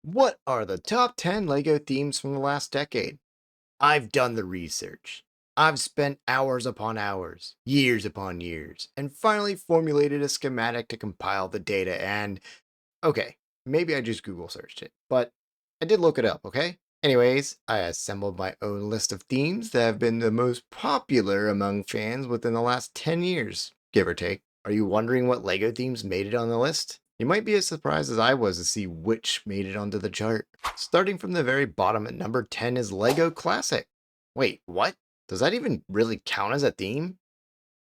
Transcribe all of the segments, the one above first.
What are the top 10 LEGO themes from the last decade? I've done the research. I've spent hours upon hours, years upon years, and finally formulated a schematic to compile the data. And okay, maybe I just Google searched it, but I did look it up, okay? Anyways, I assembled my own list of themes that have been the most popular among fans within the last 10 years, give or take. Are you wondering what LEGO themes made it on the list? You might be as surprised as I was to see which made it onto the chart. Starting from the very bottom at number 10 is LEGO Classic. Wait, what? Does that even really count as a theme?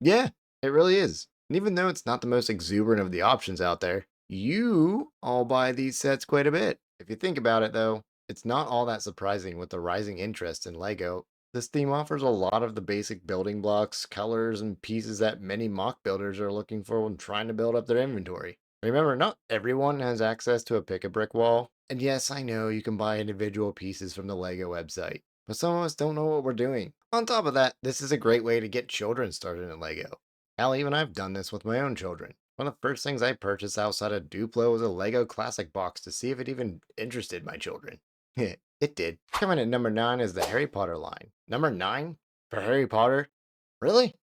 Yeah, it really is. And even though it's not the most exuberant of the options out there, you all buy these sets quite a bit. If you think about it, though, it's not all that surprising with the rising interest in LEGO. This theme offers a lot of the basic building blocks, colors, and pieces that many mock builders are looking for when trying to build up their inventory. Remember, not everyone has access to a pick-a-brick wall. And yes, I know you can buy individual pieces from the LEGO website, but some of us don't know what we're doing. On top of that, this is a great way to get children started in LEGO. Hell, even I've done this with my own children. One of the first things I purchased outside of Duplo was a LEGO Classic box to see if it even interested my children. It did. Coming at number 9 is the Harry Potter line. Number 9? For Harry Potter? Really?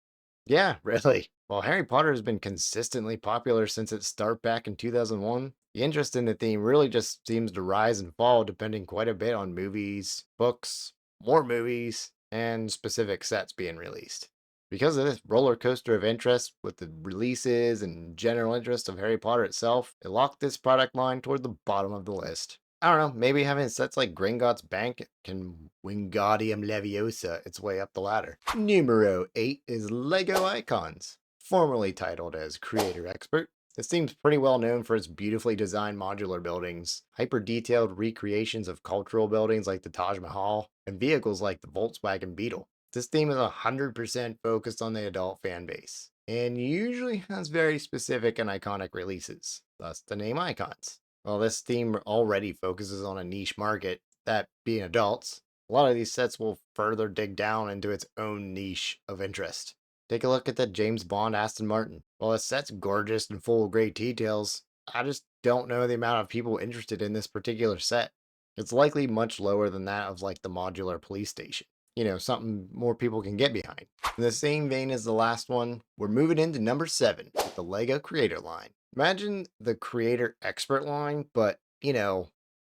Yeah, really. While Harry Potter has been consistently popular since its start back in 2001, the interest in the theme really just seems to rise and fall depending quite a bit on movies, books, more movies, and specific sets being released. Because of this roller coaster of interest with the releases and general interest of Harry Potter itself, it locked this product line toward the bottom of the list. I don't know, maybe having sets like Gringotts Bank can Wingardium Leviosa its way up the ladder. Numero 8 is Lego Icons. Formerly titled as Creator Expert, this seems pretty well known for its beautifully designed modular buildings, hyper-detailed recreations of cultural buildings like the Taj Mahal, and vehicles like the Volkswagen Beetle. This theme is 100% focused on the adult fan base, and usually has very specific and iconic releases, thus the name Icons. While this theme already focuses on a niche market, that being adults, a lot of these sets will further dig down into its own niche of interest. Take a look at the James Bond Aston Martin. While the set's gorgeous and full of great details, I just don't know the amount of people interested in this particular set. It's likely much lower than that of like the modular police station. Something more people can get behind. In the same vein as the last one, we're moving into number 7 with the LEGO Creator line. Imagine the Creator Expert line, but,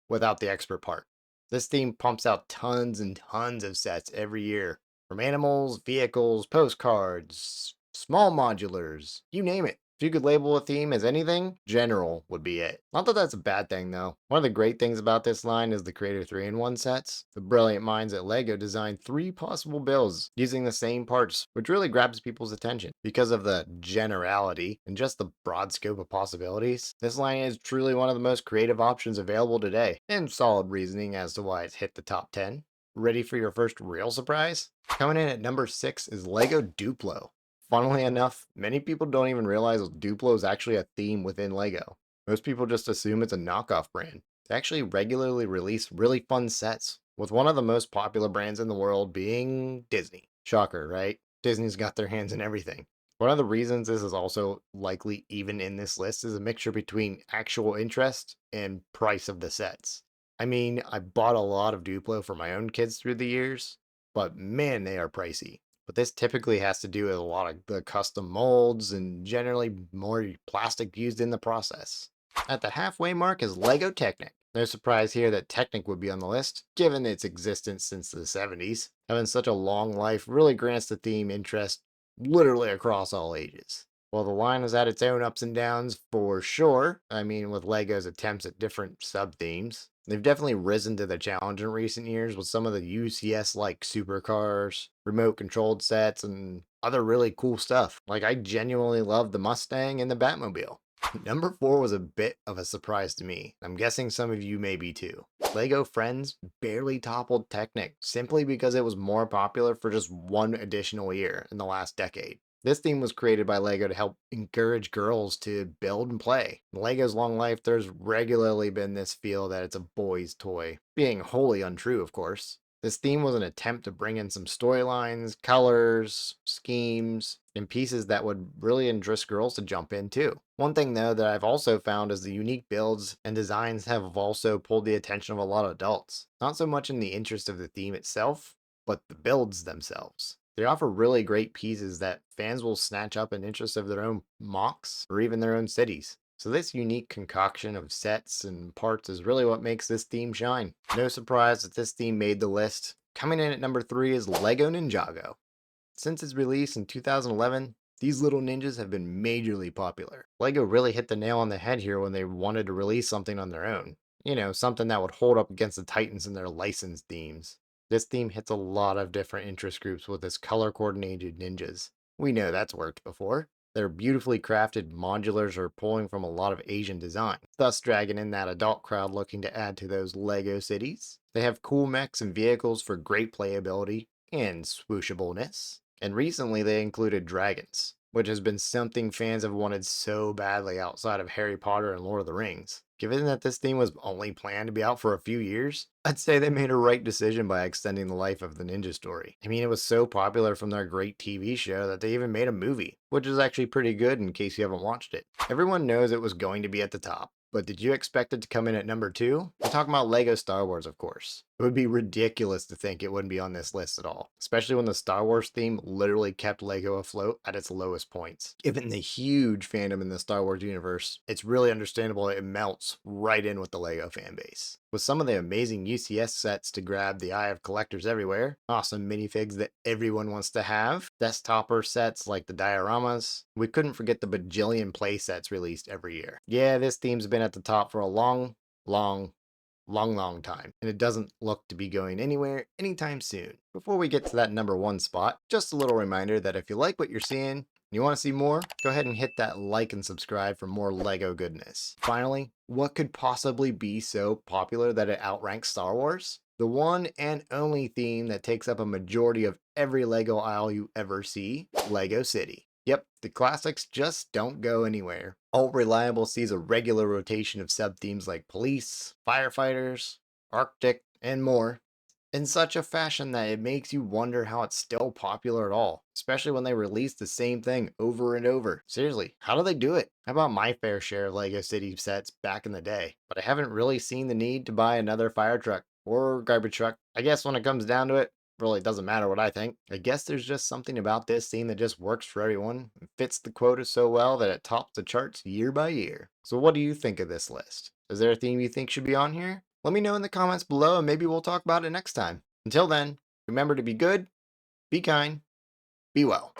without the expert part. This theme pumps out tons and tons of sets every year, from animals, vehicles, postcards, small modulars, you name it. If you could label a theme as anything, general would be it. Not that that's a bad thing though. One of the great things about this line is the Creator 3-in-1 sets. The brilliant minds at LEGO designed 3 possible builds using the same parts, which really grabs people's attention. Because of the generality and just the broad scope of possibilities, this line is truly one of the most creative options available today, and solid reasoning as to why it's hit the top 10. Ready for your first real surprise? Coming in at number 6 is LEGO Duplo. Funnily enough, many people don't even realize Duplo is actually a theme within LEGO. Most people just assume it's a knockoff brand. They actually regularly release really fun sets, with one of the most popular brands in the world being Disney. Shocker, right? Disney's got their hands in everything. One of the reasons this is also likely even in this list is a mixture between actual interest and price of the sets. I mean, I bought a lot of Duplo for my own kids through the years, but man, they are pricey. But this typically has to do with a lot of the custom molds and generally more plastic used in the process. At the halfway mark is LEGO Technic. No surprise here that Technic would be on the list, given its existence since the 70s. Having such a long life really grants the theme interest literally across all ages. While the line has had its own ups and downs for sure, I mean, with LEGO's attempts at different sub themes, they've definitely risen to the challenge in recent years with some of the UCS like supercars, remote controlled sets, and other really cool stuff. Like, I genuinely love the Mustang and the Batmobile. Number 4 was a bit of a surprise to me. I'm guessing some of you may be too. LEGO Friends barely toppled Technic simply because it was more popular for just one additional year in the last decade. This theme was created by LEGO to help encourage girls to build and play. In LEGO's long life, there's regularly been this feel that it's a boy's toy, being wholly untrue, of course. This theme was an attempt to bring in some storylines, colors, schemes, and pieces that would really interest girls to jump in too. One thing though that I've also found is the unique builds and designs have also pulled the attention of a lot of adults. Not so much in the interest of the theme itself, but the builds themselves. They offer really great pieces that fans will snatch up in interest of their own mocks or even their own cities. So this unique concoction of sets and parts is really what makes this theme shine. No surprise that this theme made the list. Coming in at number 3 is LEGO Ninjago. Since its release in 2011, these little ninjas have been majorly popular. LEGO really hit the nail on the head here when they wanted to release something on their own. You know, something that would hold up against the Titans in their licensed themes. This theme hits a lot of different interest groups with its color coordinated ninjas. We know that's worked before. Their beautifully crafted modulars are pulling from a lot of Asian design, thus dragging in that adult crowd looking to add to those LEGO cities. They have cool mechs and vehicles for great playability and swooshableness. And recently they included dragons, which has been something fans have wanted so badly outside of Harry Potter and Lord of the Rings. Given that this theme was only planned to be out for a few years, I'd say they made a right decision by extending the life of the ninja story. I mean, it was so popular from their great TV show that they even made a movie, which is actually pretty good in case you haven't watched it. Everyone knows it was going to be at the top, but did you expect it to come in at number 2? I'm talking about LEGO Star Wars, of course. It would be ridiculous to think it wouldn't be on this list at all, especially when the Star Wars theme literally kept LEGO afloat at its lowest points. Given the huge fandom in the Star Wars universe, it's really understandable it melts right in with the LEGO fanbase. With some of the amazing UCS sets to grab the eye of collectors everywhere, awesome minifigs that everyone wants to have, desktopper sets like the dioramas, we couldn't forget the bajillion play sets released every year. Yeah, this theme's been at the top for a long time, and it doesn't look to be going anywhere anytime soon. Before we get to that number 1 spot, just a little reminder that if you like what you're seeing, and you want to see more, go ahead and hit that like and subscribe for more LEGO goodness. Finally, what could possibly be so popular that it outranks Star Wars? The one and only theme that takes up a majority of every LEGO aisle you ever see, LEGO City. Yep, the classics just don't go anywhere. Alt Reliable sees a regular rotation of sub-themes like police, firefighters, Arctic, and more, in such a fashion that it makes you wonder how it's still popular at all, especially when they release the same thing over and over. Seriously, how do they do it? How about my fair share of LEGO City sets back in the day? But I haven't really seen the need to buy another fire truck or garbage truck. I guess when it comes down to it, really doesn't matter what I think. I guess there's just something about this theme that just works for everyone and fits the quota so well that it tops the charts year by year. So what do you think of this list? Is there a theme you think should be on here? Let me know in the comments below and maybe we'll talk about it next time. Until then, remember to be good, be kind, be well.